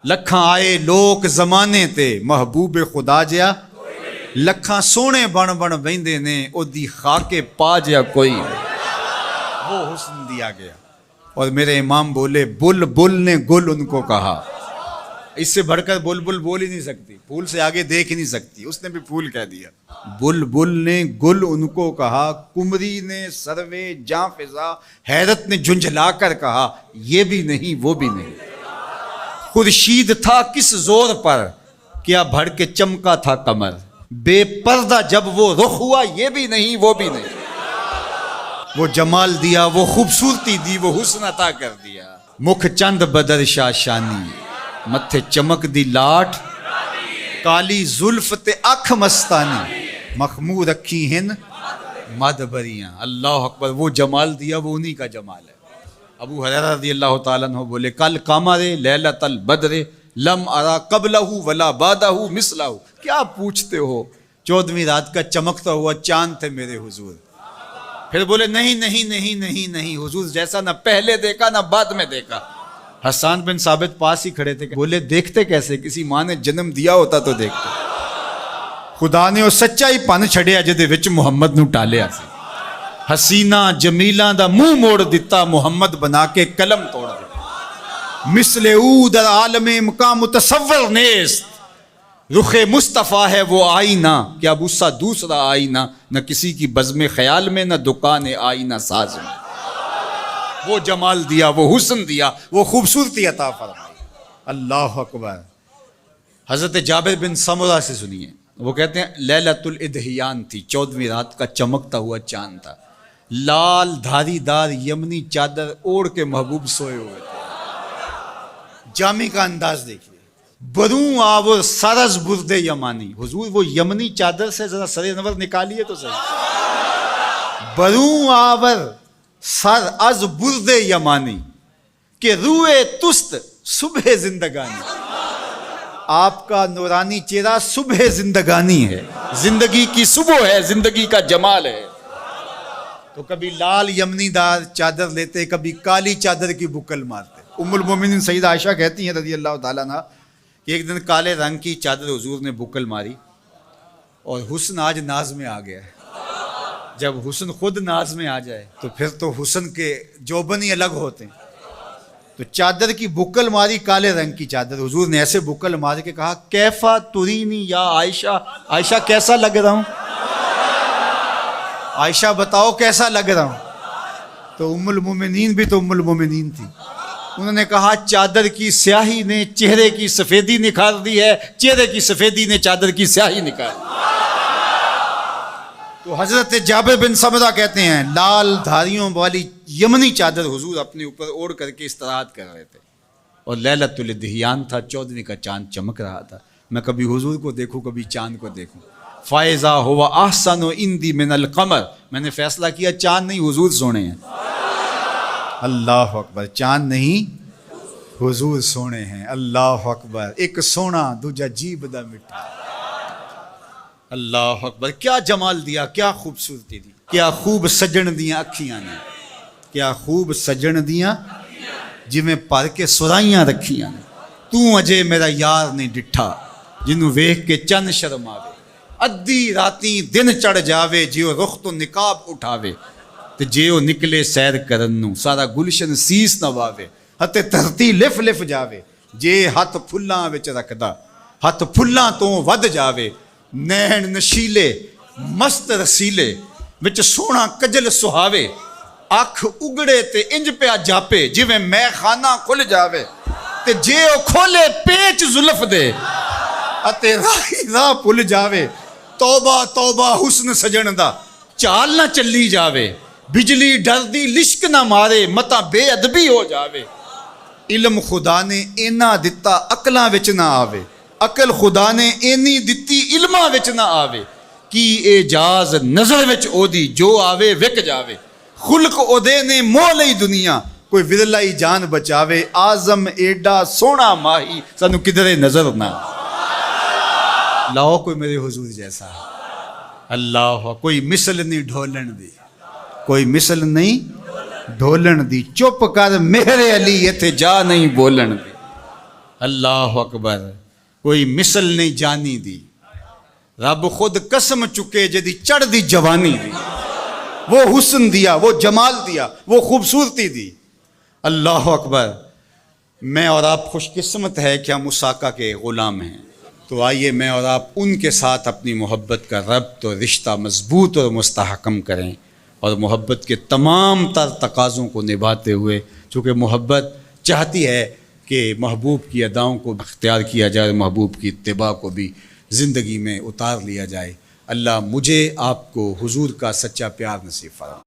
لکھاں آئے لوک زمانے تے محبوب خدا جیا لکھاں سونے بن بن ویندے نے او دی خاک پا جیا کوئی وہ حسن دیا گیا. اور میرے امام بولے بل بل نے گل ان کو کہا. اس سے بڑھ کر بل بل بول ہی نہیں سکتی, پھول سے آگے دیکھ ہی نہیں سکتی, اس نے بھی پھول کہہ دیا. بل بل نے گل ان کو کہا, کمری نے سروے جاں فضا حیرت نے جھنجھلا کر کہا یہ بھی نہیں وہ بھی نہیں. خورشید تھا کس زور پر کیا بھڑ کے چمکا تھا کمر, بے پردہ جب وہ رخ ہوا یہ بھی نہیں وہ بھی نہیں. وہ جمال دیا وہ خوبصورتی دی وہ حسن عطا کر دیا. مکھ چند بدر شاہ شانی متھے چمک دی لاٹ کالی زلف تے اکھ مستانی مخمور رکھی ہن مد بریاں. اللہ اکبر. وہ جمال دیا وہ انہی کا جمال ہے. ابو ہریرہ رضی اللہ تعالیٰ عنہ بولے کل قمر لیلۃ البدر لم ارا قبلہ ولا بعدہ مثلہ. کیا پوچھتے ہو, 14ویں رات کا چمکتا ہوا چاند تھے میرے حضور. پھر بولے نہیں نہیں نہیں نہیں نہیں حضور جیسا نہ پہلے دیکھا نہ بعد میں دیکھا. حسان بن ثابت پاس ہی کھڑے تھے. بولے دیکھتے کیسے, کسی ماں نے جنم دیا ہوتا تو دیکھتے. خدا نے وہ سچائی پن چھڑیا جدے وچ محمد نو ٹالیا سی. حسینہ جمیلاں دا منہ موڑ دیتا محمد بنا کے قلم توڑ دیتا. مثل او در عالم مقام متصور نیست, رخ مصطفیٰ ہے وہ آئینہ کیا بوسا دوسرا آئینہ, نہ کسی کی بزم خیال میں نہ دکان آئینہ ساز میں. وہ جمال دیا وہ حسن دیا وہ خوبصورتی عطا فرمائی. اللہ اکبر. حضرت جابر بن سمرہ سے سنیے, وہ کہتے ہیں لیلۃ الادحیان تھی, 14ویں رات کا چمکتا ہوا چاند تھا. لال دھاری دار یمنی چادر اوڑھ کے محبوب سوئے ہوئے تھے. جامع کا انداز دیکھیے. بروں آور سرز برد یمانی. حضور وہ یمنی چادر سے ذرا سر نور نکالیے تو صحیح. بروں آور سر از برد یمانی کہ روئے تست صبح زندگانی. آپ کا نورانی چہرہ صبح زندگانی ہے, زندگی کی صبح ہے, زندگی کا جمال ہے. تو کبھی لال یمنی دار چادر لیتے, کبھی کالی چادر کی بکل مارتے. ام المومنین سیدہ عائشہ کہتی ہیں رضی اللہ تعالیٰ عنہ کہ ایک دن کالے رنگ کی چادر حضور نے بکل ماری اور حسن آج ناز میں آ گیا ہے. جب حسن خود ناز میں آ جائے تو پھر تو حسن کے جوبن ہی الگ ہوتے ہیں. تو چادر کی بکل ماری, کالے رنگ کی چادر. حضور نے ایسے بکل مار کے کہا کیفا ترینی یا عائشہ, عائشہ کیسا لگ رہا ہوں, عائشہ بتاؤ کیسا لگ رہا ہوں. تو ام المومنین بھی تو ام المومنین تھی. انہوں نے کہا چادر کی سیاہی نے چہرے کی سفیدی نکھار دی ہے, چہرے کی سفیدی نے چادر کی سیاہی نکال دی. تو حضرت جابر بن سمرہ کہتے ہیں لال دھاریوں والی یمنی چادر حضور اپنے اوپر اوڑھ کر کے استراحت کر رہے تھے. اور لیلۃ الادحیان تھا, 14ویں کا چاند چمک رہا تھا. میں کبھی حضور کو دیکھوں کبھی چاند کو دیکھوں. فائزہ ہوا احسن و اندی من القمر. میں نے فیصلہ کیا چاند نہیں حضور سونے ہیں. اللہ اکبر. چاند نہیں حضور سونے ہیں. اللہ اکبر. ایک سونا دوجا جیب دا مٹھا. اللہ اکبر. کیا جمال دیا, کیا خوبصورتی دی, کیا خوب سجن دیاں اکھیاں نے, کیا خوب سجن دیاں جویں پر کے سرائیاں رکھیاں نے. تو اجے میرا یار نہیں ڈٹھا جنوں ویکھ کے چن شرم آوے. ادھی راتی دن چڑھ جاوے جیو رخ تو نقاب اٹھاوے. تے جیو نکلے سیر کرن نو سارا گلشن سیس نواوے. ہتے دھرتی لف لف جاوے جے ہاتھ پھلاں وچ رکھدا ہاتھ پھلاں تو ود جاوے. نین نشیلے مست رسیلے وچ سونا کجل سہاوے. اکھ اگڑے تے انج پیا جاپے جویں میں خانہ کھل جاوے. تے جے او کھولے پیچ زلف دے اتے راہی راہ پل جاوے. توبہ توبہ حسن سجن دا چال نہ چلی جاوے. بجلی ڈر دی لشک نہ مارے متا بے ادبی ہو جاوے. علم خدا نے اینا دتا عقلاں وچ نہ آوے. عقل خدا نے اینی دتی علماں وچ نہ آوے. کی اعجاز نظر وچ او دی جو آوے وک جاوے. خلق او دے نے مو لئی دنیا کوئی ورلائی جان بچاوے. آزم ایڈا سونا ماہی سانو کدھرے نظر نہ. لاؤ کوئی میرے حضور جیسا. اللہ کوئی مثل نہیں ڈھولن دی, کوئی مثل نہیں ڈھولن دی. چپ کر میرے علی ایتھے جا نہیں بولن دی. اللہ اکبر کوئی مثل نہیں جانی دی رب خود قسم چکے جدی چڑھ دی جوانی دی وہ حسن دیا وہ جمال دیا وہ خوبصورتی دی اللہ اکبر میں اور آپ خوش قسمت ہے کہ ہم اس آقا کے غلام ہیں تو آئیے میں اور آپ ان کے ساتھ اپنی محبت کا ربط اور رشتہ مضبوط اور مستحکم کریں اور محبت کے تمام تر تقاضوں کو نبھاتے ہوئے چونکہ محبت چاہتی ہے کہ محبوب کی اداؤں کو اختیار کیا جائے محبوب کی اتباع کو بھی زندگی میں اتار لیا جائے اللہ مجھے آپ کو حضور کا سچا پیار نصیب فرمائے